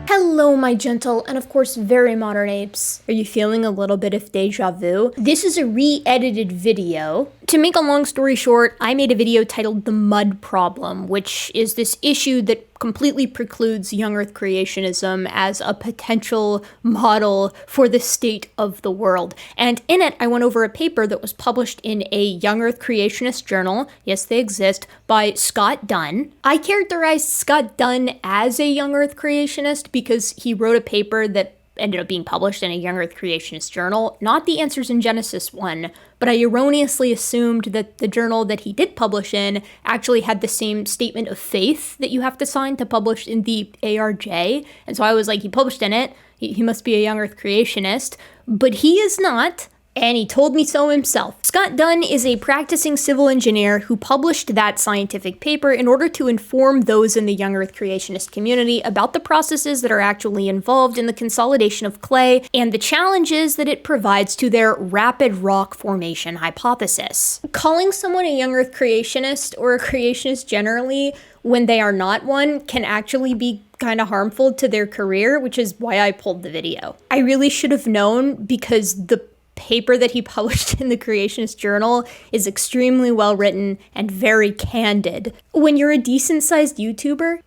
Hello, my gentle and of course very modern apes. Are you feeling a little bit of deja vu? This is a re-edited video. To make a long story short, I made a video titled The Mud Problem, which is this issue that completely precludes young Earth creationism as a potential model for the state of the world. And in it, I went over a paper that was published in a young Earth creationist journal, yes, they exist, by Scott Dunn. I characterized Scott Dunn as a young Earth creationist because he wrote a paper that ended up being published in a young Earth creationist journal, not the Answers in Genesis one, but I erroneously assumed that the journal that he did publish in actually had the same statement of faith that you have to sign to publish in the ARJ, and so I was like, he published in it, he must be a young Earth creationist, but he is not. And he told me so himself. Scott Dunn is a practicing civil engineer who published that scientific paper in order to inform those in the young Earth creationist community about the processes that are actually involved in the consolidation of clay and the challenges that it provides to their rapid rock formation hypothesis. Calling someone a young Earth creationist or a creationist generally when they are not one can actually be kind of harmful to their career, which is why I pulled the video. I really should have known because the paper that he published in the Creationist Journal is extremely well written and very candid. When you're a decent-sized YouTuber,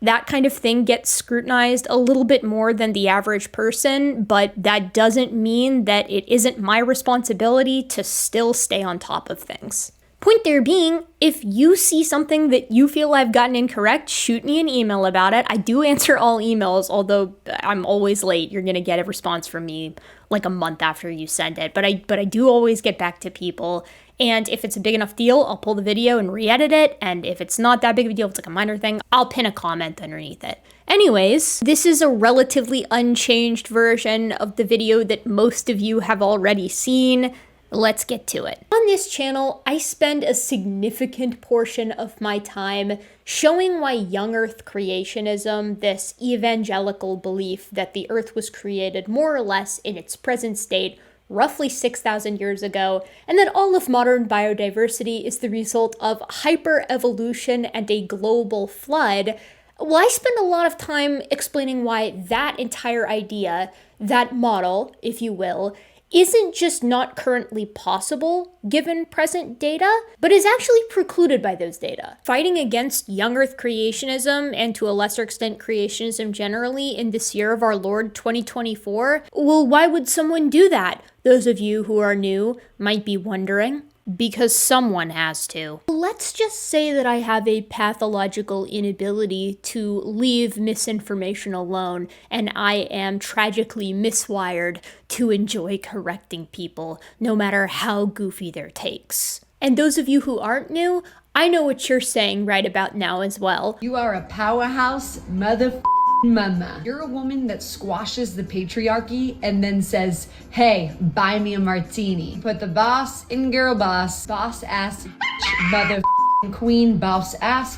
that kind of thing gets scrutinized a little bit more than the average person, but that doesn't mean that it isn't my responsibility to still stay on top of things. Point there being, if you see something that you feel I've gotten incorrect, shoot me an email about it. I do answer all emails, although I'm always late. You're gonna get a response from me like a month after you send it, but I do always get back to people. And if it's a big enough deal, I'll pull the video and re-edit it. And if it's not that big of a deal, if it's like a minor thing, I'll pin a comment underneath it. Anyways, this is a relatively unchanged version of the video that most of you have already seen. Let's get to it. On this channel, I spend a significant portion of my time showing why young Earth creationism, this evangelical belief that the Earth was created more or less in its present state roughly 6,000 years ago, and that all of modern biodiversity is the result of hyper-evolution and a global flood. Well, I spend a lot of time explaining why that entire idea, that model, if you will, isn't just not currently possible given present data, but is actually precluded by those data. Fighting against young Earth creationism, and to a lesser extent creationism generally, in this year of our Lord 2024, well, why would someone do that? Those of you who are new might be wondering. Because someone has to. Let's just say that I have a pathological inability to leave misinformation alone, and I am tragically miswired to enjoy correcting people, no matter how goofy their takes. And those of you who aren't new, I know what you're saying right about now as well. You are a powerhouse mama. You're a woman that squashes the patriarchy and then says, hey, buy me a martini. Put the boss in girl boss ass mother queen boss ass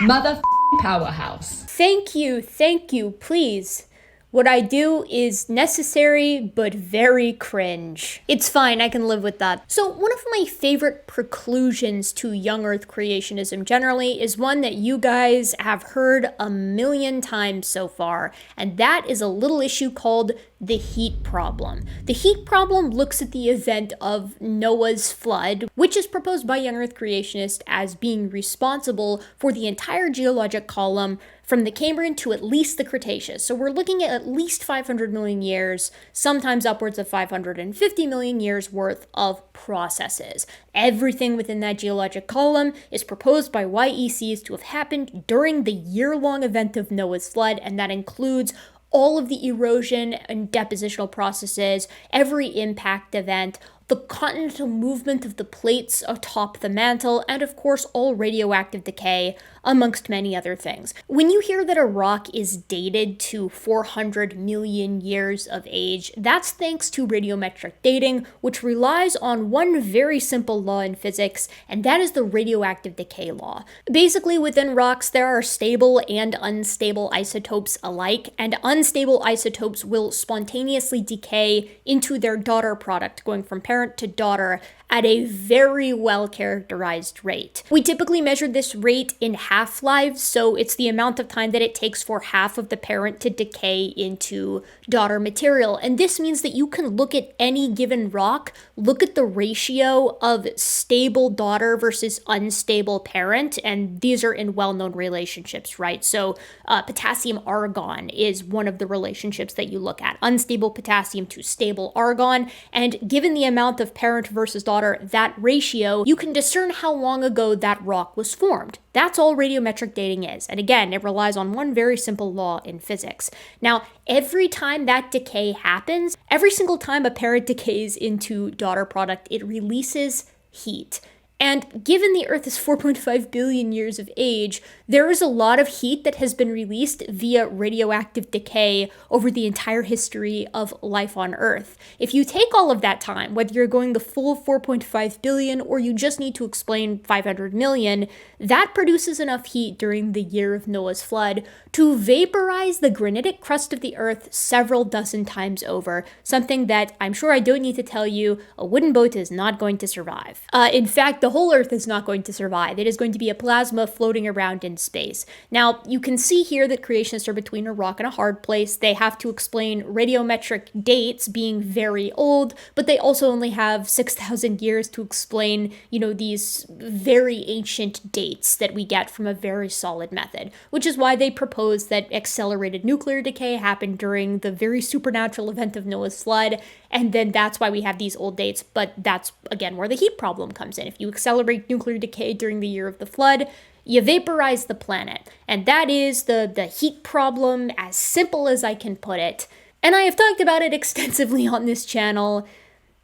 mother powerhouse. Thank you, please. What I do is necessary, but very cringe. It's fine, I can live with that. So one of my favorite preclusions to young Earth creationism generally is one that you guys have heard a million times so far, and that is a little issue called the heat problem. The heat problem looks at the event of Noah's flood, which is proposed by young Earth creationists as being responsible for the entire geologic column from the Cambrian to at least the Cretaceous. So we're looking at least 500 million years, sometimes upwards of 550 million years worth of processes. Everything within that geologic column is proposed by YECs to have happened during the year-long event of Noah's flood, and that includes all of the erosion and depositional processes, every impact event, the continental movement of the plates atop the mantle, and of course all radioactive decay, amongst many other things. When you hear that a rock is dated to 400 million years of age, that's thanks to radiometric dating, which relies on one very simple law in physics, and that is the radioactive decay law. Basically, within rocks, there are stable and unstable isotopes alike, and unstable isotopes will spontaneously decay into their daughter product, going from parent to daughter, at a very well-characterized rate. We typically measure this rate in half-lives, so it's the amount of time that it takes for half of the parent to decay into daughter material. And this means that you can look at any given rock, look at the ratio of stable daughter versus unstable parent, and these are in well-known relationships, right? So potassium-argon is one of the relationships that you look at. Unstable potassium to stable argon, and given the amount of parent versus daughter, that ratio, you can discern how long ago that rock was formed. That's all radiometric dating is. And again, it relies on one very simple law in physics. Now, every time that decay happens, every single time a parent decays into daughter product, it releases heat. And given the Earth is 4.5 billion years of age, there is a lot of heat that has been released via radioactive decay over the entire history of life on Earth. If you take all of that time, whether you're going the full 4.5 billion or you just need to explain 500 million, that produces enough heat during the year of Noah's flood to vaporize the granitic crust of the Earth several dozen times over, something that I'm sure I don't need to tell you, a wooden boat is not going to survive. In fact, the whole Earth is not going to survive. It is going to be a plasma floating around in space. Now, you can see here that creationists are between a rock and a hard place. They have to explain radiometric dates being very old, but they also only have 6,000 years to explain, these very ancient dates that we get from a very solid method, which is why they propose that accelerated nuclear decay happened during the very supernatural event of Noah's flood, and then that's why we have these old dates, but that's, again, where the heat problem comes in. If you accelerate nuclear decay during the year of the flood, you vaporize the planet. And that is the heat problem, as simple as I can put it. And I have talked about it extensively on this channel.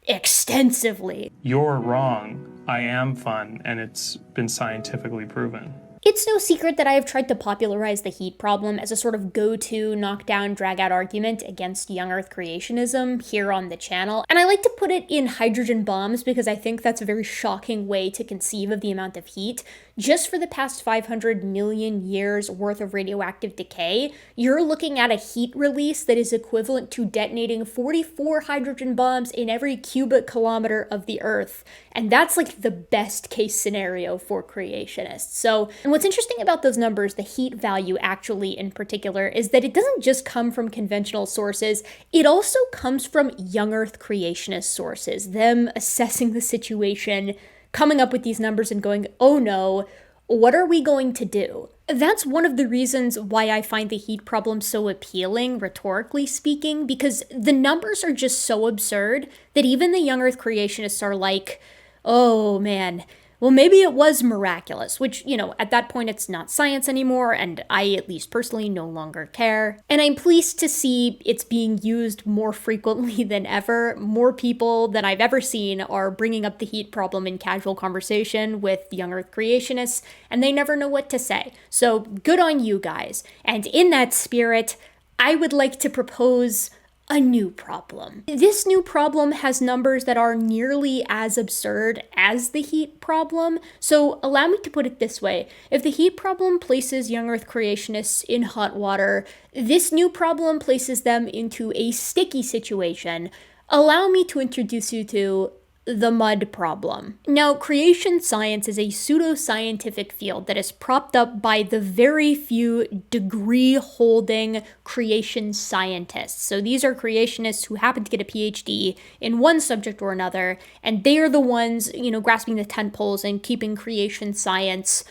Extensively. You're wrong. I am fun, and it's been scientifically proven. It's no secret that I have tried to popularize the heat problem as a sort of go-to knockdown, drag-out argument against young Earth creationism here on the channel. And I like to put it in hydrogen bombs because I think that's a very shocking way to conceive of the amount of heat. Just for the past 500 million years worth of radioactive decay, you're looking at a heat release that is equivalent to detonating 44 hydrogen bombs in every cubic kilometer of the Earth. And that's like the best case scenario for creationists. So, and what's interesting about those numbers, the heat value actually in particular, is that it doesn't just come from conventional sources, it also comes from young Earth creationist sources, them assessing the situation, coming up with these numbers and going, oh no, what are we going to do? That's one of the reasons why I find the heat problem so appealing, rhetorically speaking, because the numbers are just so absurd that even the young Earth creationists are like, oh man, well, maybe it was miraculous, which, at that point it's not science anymore, and I, at least personally, no longer care. And I'm pleased to see it's being used more frequently than ever. More people than I've ever seen are bringing up the heat problem in casual conversation with young Earth creationists, and they never know what to say. So good on you guys. And in that spirit, I would like to propose a new problem. This new problem has numbers that are nearly as absurd as the heat problem. So allow me to put it this way. If the heat problem places young Earth creationists in hot water, this new problem places them into a sticky situation. Allow me to introduce you to the mud problem. Now, creation science is a pseudoscientific field that is propped up by the very few degree-holding creation scientists. So these are creationists who happen to get a PhD in one subject or another, and they are the ones, grasping the tent poles and keeping creation science,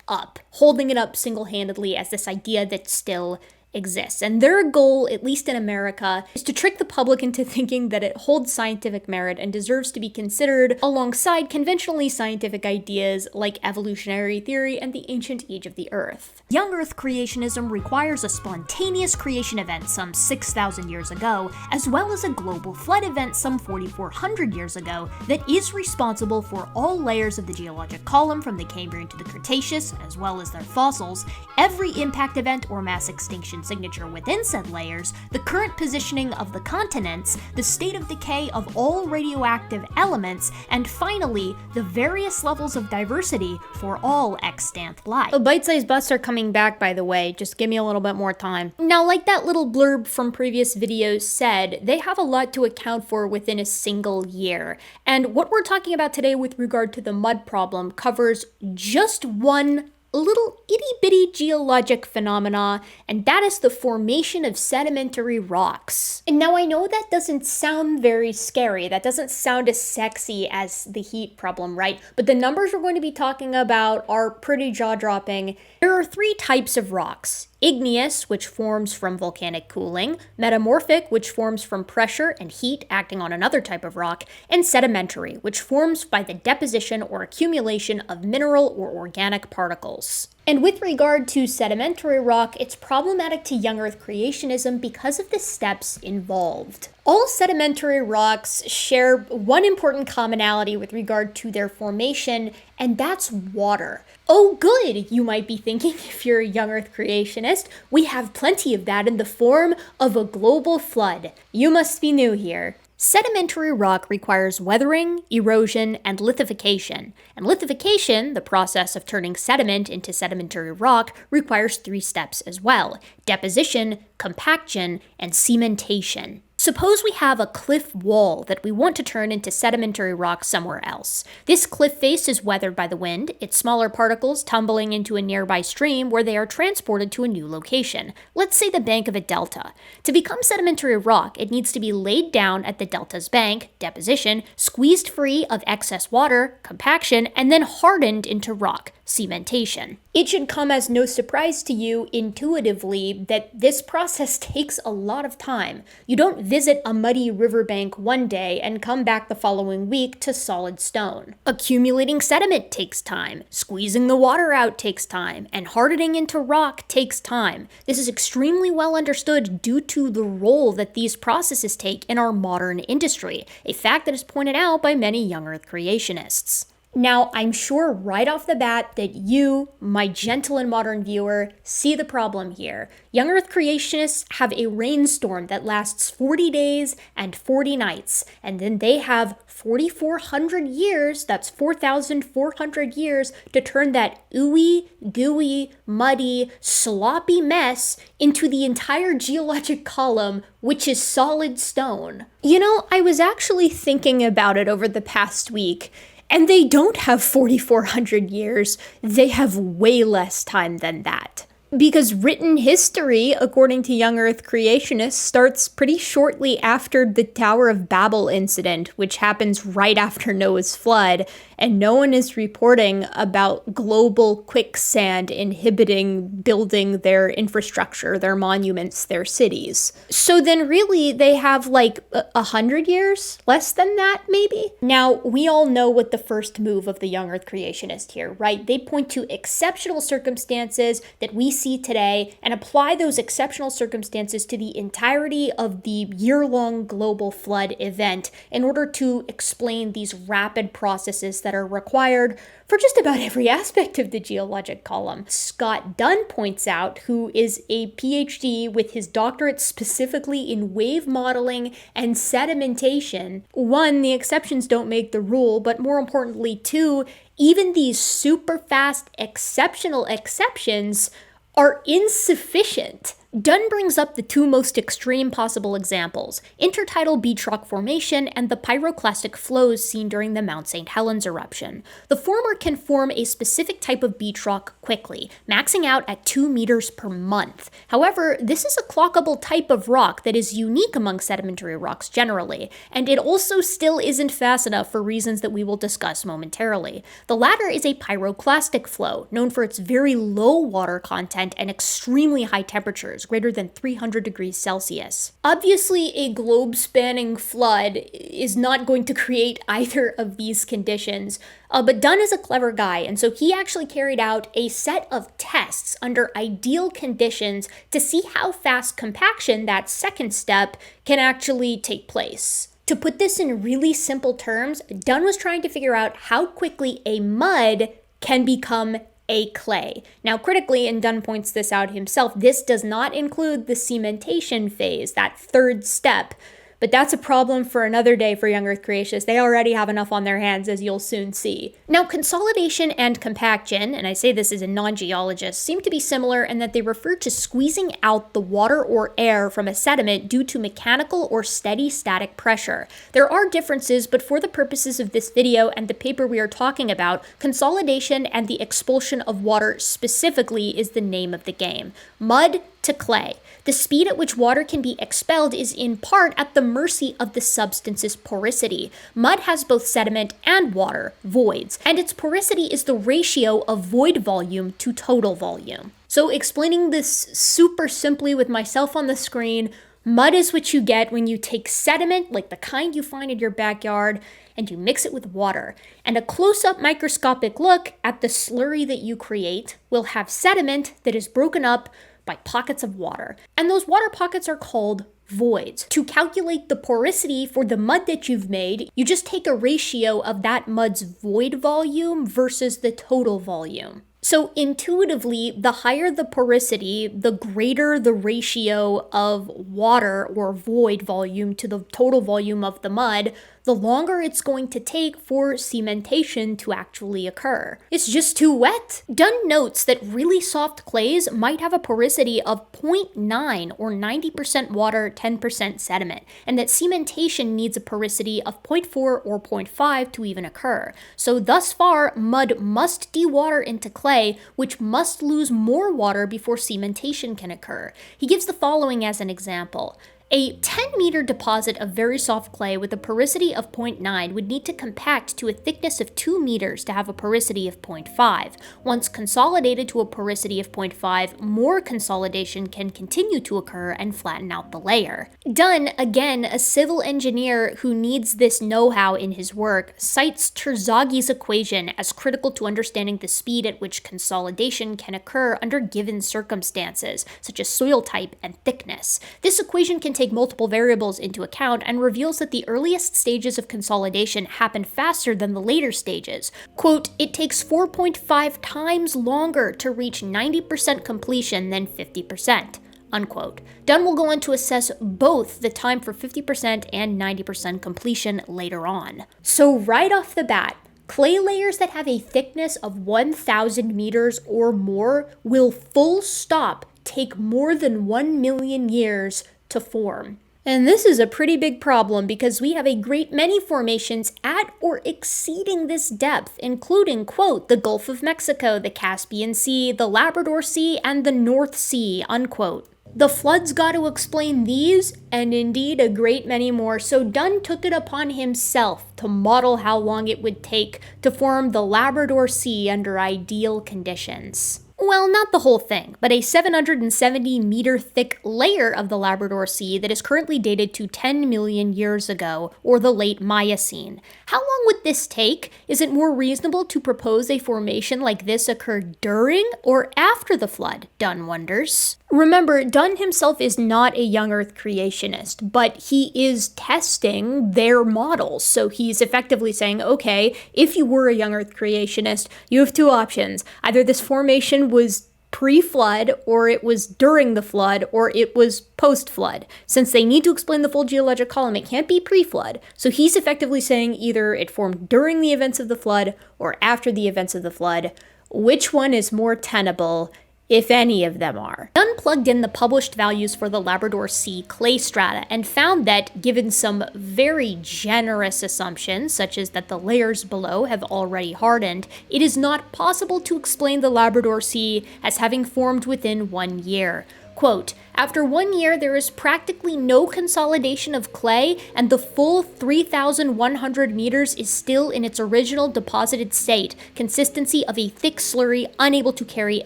up, holding it up single-handedly as this idea that still exists. And their goal, at least in America, is to trick the public into thinking that it holds scientific merit and deserves to be considered alongside conventionally scientific ideas like evolutionary theory and the ancient age of the Earth. Young Earth creationism requires a spontaneous creation event some 6,000 years ago, as well as a global flood event some 4,400 years ago that is responsible for all layers of the geologic column from the Cambrian to the Cretaceous, as well as their fossils, every impact event or mass extinction signature within said layers, the current positioning of the continents, the state of decay of all radioactive elements, and finally, the various levels of diversity for all extant life. The bite-sized busts are coming back, by the way, just give me a little bit more time. Now, like that little blurb from previous videos said, they have a lot to account for within a single year. And what we're talking about today with regard to the mud problem covers just one little itty-bitty geologic phenomena, and that is the formation of sedimentary rocks. And now I know that doesn't sound very scary, that doesn't sound as sexy as the heat problem, right? But the numbers we're going to be talking about are pretty jaw-dropping. There are three types of rocks. Igneous, which forms from volcanic cooling, metamorphic, which forms from pressure and heat acting on another type of rock, and sedimentary, which forms by the deposition or accumulation of mineral or organic particles. And with regard to sedimentary rock, it's problematic to young Earth creationism because of the steps involved. All sedimentary rocks share one important commonality with regard to their formation, and that's water. Oh good, you might be thinking if you're a young Earth creationist, we have plenty of that in the form of a global flood. You must be new here. Sedimentary rock requires weathering, erosion, and lithification. And lithification, the process of turning sediment into sedimentary rock, requires 3 steps as well: deposition, compaction, and cementation. Suppose we have a cliff wall that we want to turn into sedimentary rock somewhere else. This cliff face is weathered by the wind, its smaller particles tumbling into a nearby stream where they are transported to a new location. Let's say the bank of a delta. To become sedimentary rock, it needs to be laid down at the delta's bank, deposition, squeezed free of excess water, compaction, and then hardened into rock, cementation. It should come as no surprise to you intuitively that this process takes a lot of time. You don't visit a muddy riverbank one day and come back the following week to solid stone. Accumulating sediment takes time, squeezing the water out takes time, and hardening into rock takes time. This is extremely well understood due to the role that these processes take in our modern industry, a fact that is pointed out by many young Earth creationists. Now, I'm sure right off the bat that you, my gentle and modern viewer, see the problem here. Young Earth creationists have a rainstorm that lasts 40 days and 40 nights, and then they have 4,400 years, that's 4,400 years, to turn that ooey, gooey, muddy, sloppy mess into the entire geologic column, which is solid stone. You know, I was actually thinking about it over the past week, and they don't have 4,400 years, they have way less time than that. Because written history, according to young Earth creationists, starts pretty shortly after the Tower of Babel incident, which happens right after Noah's flood, and no one is reporting about global quicksand inhibiting building their infrastructure, their monuments, their cities. So then really they have like 100 years? Less than that, maybe? Now, we all know what the first move of the young Earth creationist here, right? They point to exceptional circumstances that we see today and apply those exceptional circumstances to the entirety of the year-long global flood event in order to explain these rapid processes that are required for just about every aspect of the geologic column. Scott Dunn points out, who is a PhD with his doctorate specifically in wave modeling and sedimentation. 1, the exceptions don't make the rule, but more importantly, 2, even these super fast exceptional exceptions are insufficient. Dunn brings up the 2 most extreme possible examples: intertidal beach rock formation and the pyroclastic flows seen during the Mount St. Helens eruption. The former can form a specific type of beach rock quickly, maxing out at 2 meters per month. However, this is a clockable type of rock that is unique among sedimentary rocks generally, and it also still isn't fast enough for reasons that we will discuss momentarily. The latter is a pyroclastic flow, known for its very low water content and extremely high temperatures, greater than 300 degrees Celsius. Obviously, a globe-spanning flood is not going to create either of these conditions, but Dunn is a clever guy, and so he actually carried out a set of tests under ideal conditions to see how fast compaction, that second step, can actually take place. To put this in really simple terms, Dunn was trying to figure out how quickly a mud can become a clay. Now, critically, and Dunn points this out himself, this does not include the cementation phase, that third step. But that's a problem for another day for young Earth creationists. They already have enough on their hands, as you'll soon see. Now, consolidation and compaction, and I say this as a non-geologist, seem to be similar in that they refer to squeezing out the water or air from a sediment due to mechanical or steady static pressure. There are differences, but for the purposes of this video and the paper we are talking about, consolidation and the expulsion of water specifically is the name of the game. Mud to clay. The speed at which water can be expelled is in part at the mercy of the substance's porosity. Mud has both sediment and water, voids, and its porosity is the ratio of void volume to total volume. So explaining this super simply with myself on the screen, mud is what you get when you take sediment, like the kind you find in your backyard, and you mix it with water. And a close-up microscopic look at the slurry that you create will have sediment that is broken up by pockets of water. And those water pockets are called voids. To calculate the porosity for the mud that you've made, you just take a ratio of that mud's void volume versus the total volume. So intuitively, the higher the porosity, the greater the ratio of water or void volume to the total volume of the mud, the longer it's going to take for cementation to actually occur. It's just too wet. Dunn notes that really soft clays might have a porosity of 0.9 or 90% water, 10% sediment, and that cementation needs a porosity of 0.4 or 0.5 to even occur. So thus far, mud must dewater into clay, which must lose more water before cementation can occur. He gives the following as an example. A 10-meter deposit of very soft clay with a porosity of 0.9 would need to compact to a thickness of 2 meters to have a porosity of 0.5. Once consolidated to a porosity of 0.5, more consolidation can continue to occur and flatten out the layer. Dunn, again, a civil engineer who needs this know-how in his work, cites Terzagh's equation as critical to understanding the speed at which consolidation can occur under given circumstances, such as soil type and thickness. This equation can take multiple variables into account and reveals that the earliest stages of consolidation happen faster than the later stages. Quote, it takes 4.5 times longer to reach 90% completion than 50%. Unquote. Dunn will go on to assess both the time for 50% and 90% completion later on. So right off the bat, clay layers that have a thickness of 1,000 meters or more will full stop take more than 1 million years to form. And this is a pretty big problem because we have a great many formations at or exceeding this depth, including, quote, the Gulf of Mexico, the Caspian Sea, the Labrador Sea, and the North Sea, unquote. The floods got to explain these, and indeed a great many more, so Dunn took it upon himself to model how long it would take to form the Labrador Sea under ideal conditions. Well, not the whole thing, but a 770 meter thick layer of the Labrador Sea that is currently dated to 10 million years ago, or the late Miocene. How long would this take? Is it more reasonable to propose a formation like this occurred during or after the flood? Dunn wonders. Remember, Dunn himself is not a young Earth creationist, but he is testing their models. So he's effectively saying, okay, if you were a young Earth creationist, you have two options. Either this formation was pre-flood, or it was during the flood, or it was post-flood. Since they need to explain the full geologic column, it can't be pre-flood. So he's effectively saying either it formed during the events of the flood or after the events of the flood. Which one is more tenable, if any of them are? Dunn plugged in the published values for the Labrador Sea clay strata and found that, given some very generous assumptions, such as that the layers below have already hardened, it is not possible to explain the Labrador Sea as having formed within 1 year. Quote, after 1 year, there is practically no consolidation of clay, and the full 3,100 meters is still in its original deposited state, consistency of a thick slurry unable to carry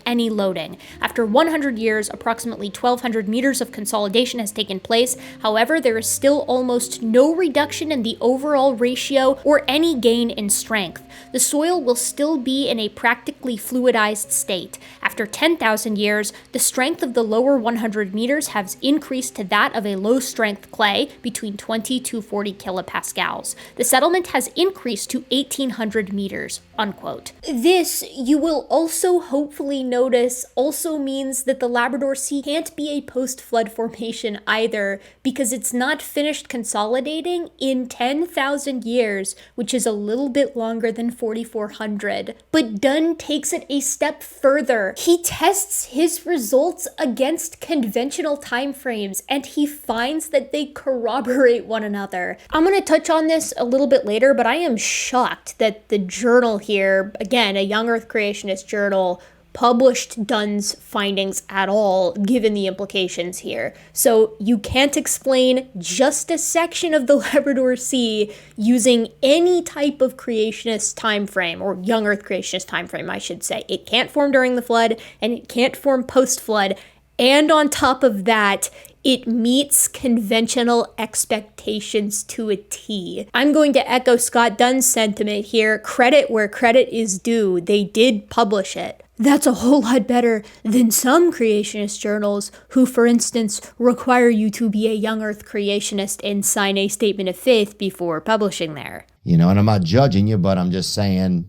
any loading. After 100 years, approximately 1,200 meters of consolidation has taken place. However, there is still almost no reduction in the overall ratio or any gain in strength. The soil will still be in a practically fluidized state. After 10,000 years, the strength of the lower 100 meters meters has increased to that of a low-strength clay between 20 to 40 kilopascals. The settlement has increased to 1,800 meters, unquote. This, you will also hopefully notice, also means that the Labrador Sea can't be a post-flood formation either, because it's not finished consolidating in 10,000 years, which is a little bit longer than 4,400. But Dunn takes it a step further. He tests his results against conventional timeframes, and he finds that they corroborate one another. I'm going to touch on this a little bit later, but I am shocked that the journal here, again, a young Earth creationist journal, published Dunn's findings at all, given the implications here. So you can't explain just a section of the Labrador Sea using any type of creationist time frame, or young Earth creationist time frame, I should say. It can't form during the flood, and it can't form post-flood, and on top of that, it meets conventional expectations to a T. I'm going to echo Scott Dunn's sentiment here. Credit where credit is due. They did publish it. That's a whole lot better than some creationist journals who, for instance, require you to be a young Earth creationist and sign a statement of faith before publishing there. You know, and I'm not judging you, but I'm just saying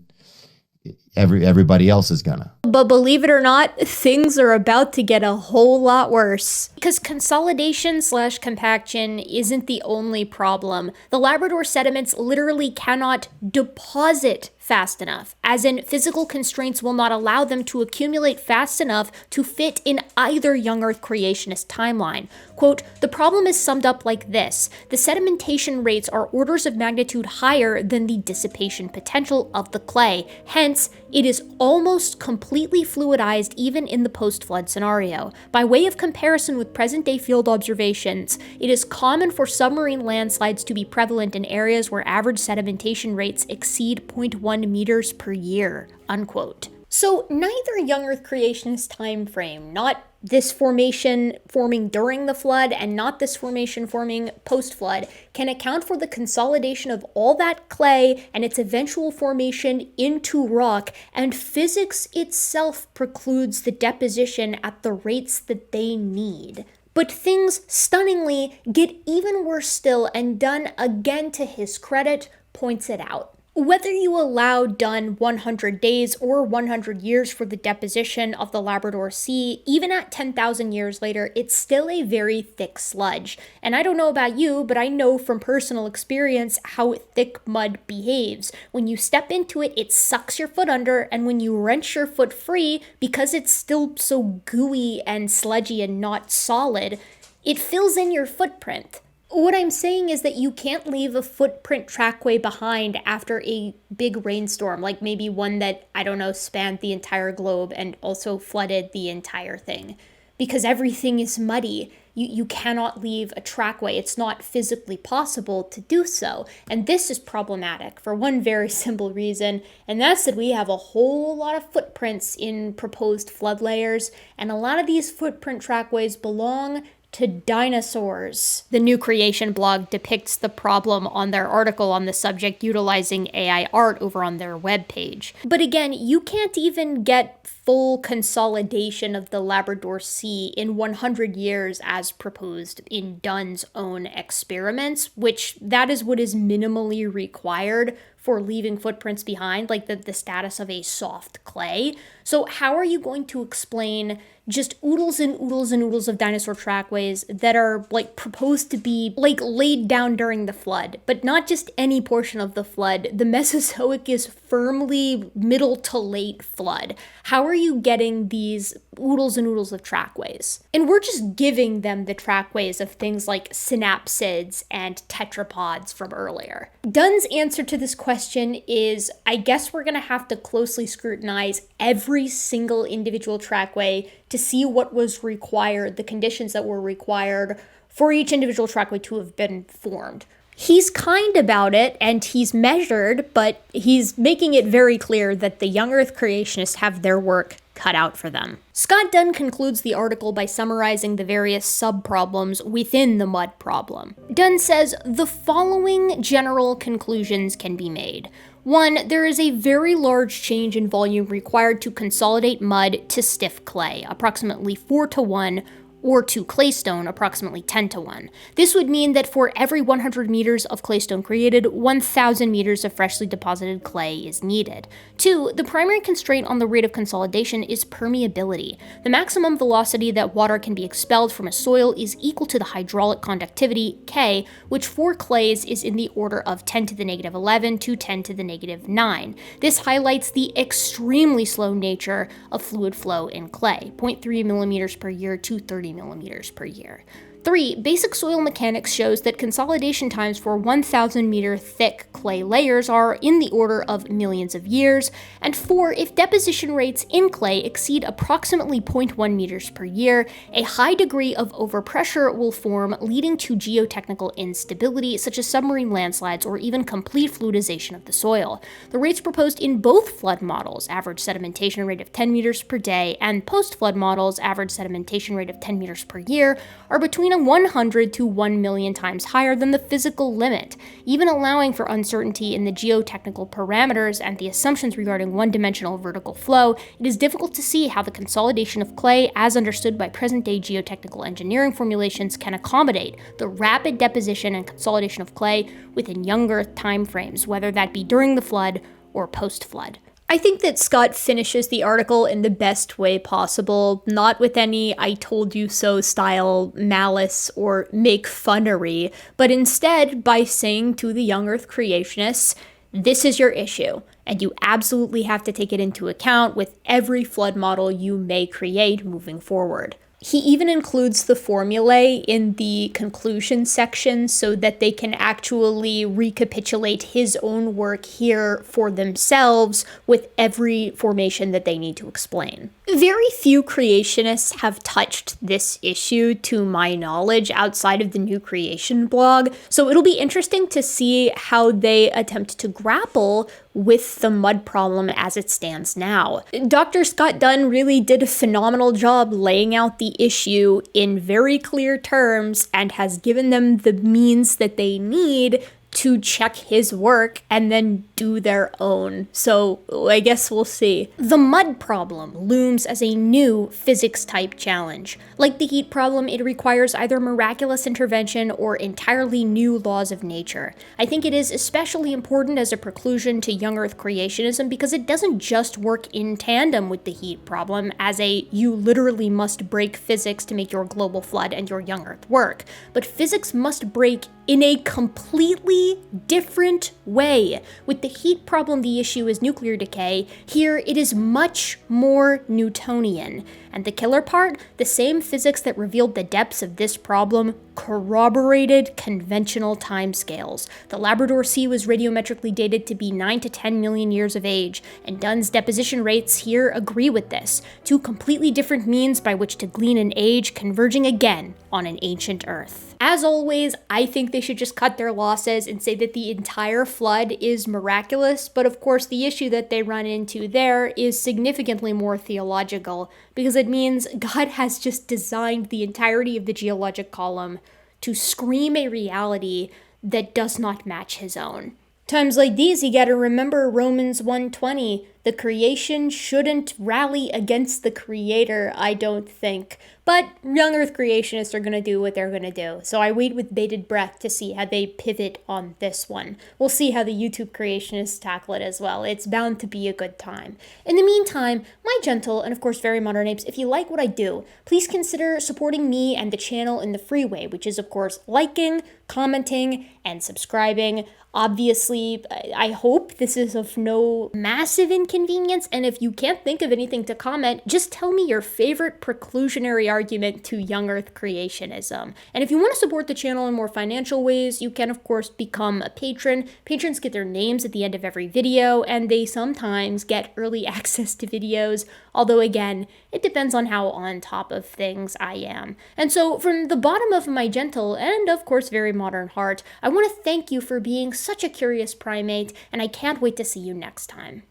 everybody else is gonna. But believe it or not, things are about to get a whole lot worse. Because consolidation/compaction isn't the only problem. The Labrador sediments literally cannot deposit fast enough, as in physical constraints will not allow them to accumulate fast enough to fit in either young Earth creationist timeline. Quote, the problem is summed up like this: the sedimentation rates are orders of magnitude higher than the dissipation potential of the clay. Hence, it is almost completely fluidized even in the post-flood scenario. By way of comparison with present-day field observations, it is common for submarine landslides to be prevalent in areas where average sedimentation rates exceed 0.1 meters per year, unquote. So neither young Earth creationist time frame, not this formation forming during the flood and not this formation forming post-flood, can account for the consolidation of all that clay and its eventual formation into rock, and physics itself precludes the deposition at the rates that they need. But things, stunningly, get even worse still, and Dunn, again to his credit, points it out. Whether you allow Dunn 100 days or 100 years for the deposition of the Labrador Sea, even at 10,000 years later, it's still a very thick sludge. And I don't know about you, but I know from personal experience how thick mud behaves. When you step into it, it sucks your foot under, and when you wrench your foot free, because it's still so gooey and sludgy and not solid, it fills in your footprint. What I'm saying is that you can't leave a footprint trackway behind after a big rainstorm, like maybe one that, I don't know, spanned the entire globe and also flooded the entire thing. Because everything is muddy. You cannot leave a trackway. It's not physically possible to do so. And this is problematic for one very simple reason, and that's that we have a whole lot of footprints in proposed flood layers, and a lot of these footprint trackways belong to dinosaurs. The New Creation blog depicts the problem on their article on the subject utilizing AI art over on their webpage. But again, you can't even get full consolidation of the Labrador Sea in 100 years as proposed in Dunn's own experiments, which that is what is minimally required for leaving footprints behind, like the status of a soft clay. So how are you going to explain just oodles and oodles and oodles of dinosaur trackways that are like proposed to be like laid down during the flood, but not just any portion of the flood? The Mesozoic is firmly middle to late flood. How are you getting these oodles and oodles of trackways? And we're just giving them the trackways of things like synapsids and tetrapods from earlier. Dunn's answer to this question is, I guess we're gonna have to closely scrutinize every single individual trackway to see what was required, the conditions that were required for each individual trackway to have been formed. He's kind about it, and he's measured, but he's making it very clear that the young Earth creationists have their work cut out for them. Scott Dunn concludes the article by summarizing the various sub-problems within the mud problem. Dunn says the following general conclusions can be made. 1, there is a very large change in volume required to consolidate mud to stiff clay, approximately 4 to 1, or to claystone approximately 10 to 1. This would mean that for every 100 meters of claystone created, 1,000 meters of freshly deposited clay is needed. 2, the primary constraint on the rate of consolidation is permeability. The maximum velocity that water can be expelled from a soil is equal to the hydraulic conductivity, K, which for clays is in the order of 10 to the negative 11 to 10 to the negative 9. This highlights the extremely slow nature of fluid flow in clay, 0.3 millimeters per year to 30 millimeters per year. 3, basic soil mechanics shows that consolidation times for 1,000 meter thick clay layers are in the order of millions of years. And 4, if deposition rates in clay exceed approximately 0.1 meters per year, a high degree of overpressure will form, leading to geotechnical instability such as submarine landslides or even complete fluidization of the soil. The rates proposed in both flood models, average sedimentation rate of 10 meters per day, and post-flood models, average sedimentation rate of 10 meters per year, are between 100 to 1 million times higher than the physical limit. Even allowing for uncertainty in the geotechnical parameters and the assumptions regarding one-dimensional vertical flow, it is difficult to see how the consolidation of clay, as understood by present-day geotechnical engineering formulations, can accommodate the rapid deposition and consolidation of clay within young Earth timeframes, whether that be during the flood or post-flood. I think that Scott finishes the article in the best way possible, not with any I told you so style malice or make funnery, but instead by saying to the young Earth creationists, this is your issue, and you absolutely have to take it into account with every flood model you may create moving forward. He even includes the formulae in the conclusion section so that they can actually recapitulate his own work here for themselves with every formation that they need to explain. Very few creationists have touched this issue to my knowledge outside of the New Creation blog, so it'll be interesting to see how they attempt to grapple with the mud problem as it stands now. Dr. Scott Dunn really did a phenomenal job laying out the issue in very clear terms and has given them the means that they need to check his work and then do their own. So I guess we'll see. The mud problem looms as a new physics-type challenge. Like the heat problem, it requires either miraculous intervention or entirely new laws of nature. I think it is especially important as a preclusion to young Earth creationism because it doesn't just work in tandem with the heat problem as a you literally must break physics to make your global flood and your young Earth work, but physics must break in a completely different way. With the heat problem, the issue is nuclear decay. Here, it is much more Newtonian. And the killer part, the same physics that revealed the depths of this problem corroborated conventional timescales. The Labrador Sea was radiometrically dated to be 9 to 10 million years of age, and Dunn's deposition rates here agree with this. Two completely different means by which to glean an age converging again on an ancient Earth. As always, I think they should just cut their losses and say that the entire flood is miraculous, but of course the issue that they run into there is significantly more theological, because it means God has just designed the entirety of the geologic column to scream a reality that does not match his own. Times like these, you gotta remember Romans 1:20. The creation shouldn't rally against the creator, I don't think. But young Earth creationists are gonna do what they're gonna do, so I wait with bated breath to see how they pivot on this one. We'll see how the YouTube creationists tackle it as well. It's bound to be a good time. In the meantime, my gentle and of course very modern apes, if you like what I do, please consider supporting me and the channel in the free way, which is of course liking, commenting, and subscribing. Obviously, I hope this is of no massive inconvenience, and if you can't think of anything to comment, just tell me your favorite preclusionary argument to young Earth creationism. And if you want to support the channel in more financial ways, you can of course become a patron. Patrons get their names at the end of every video, and they sometimes get early access to videos, although again, it depends on how on top of things I am. And so from the bottom of my gentle and of course very modern heart, I want to thank you for being such a curious primate, and I can't wait to see you next time.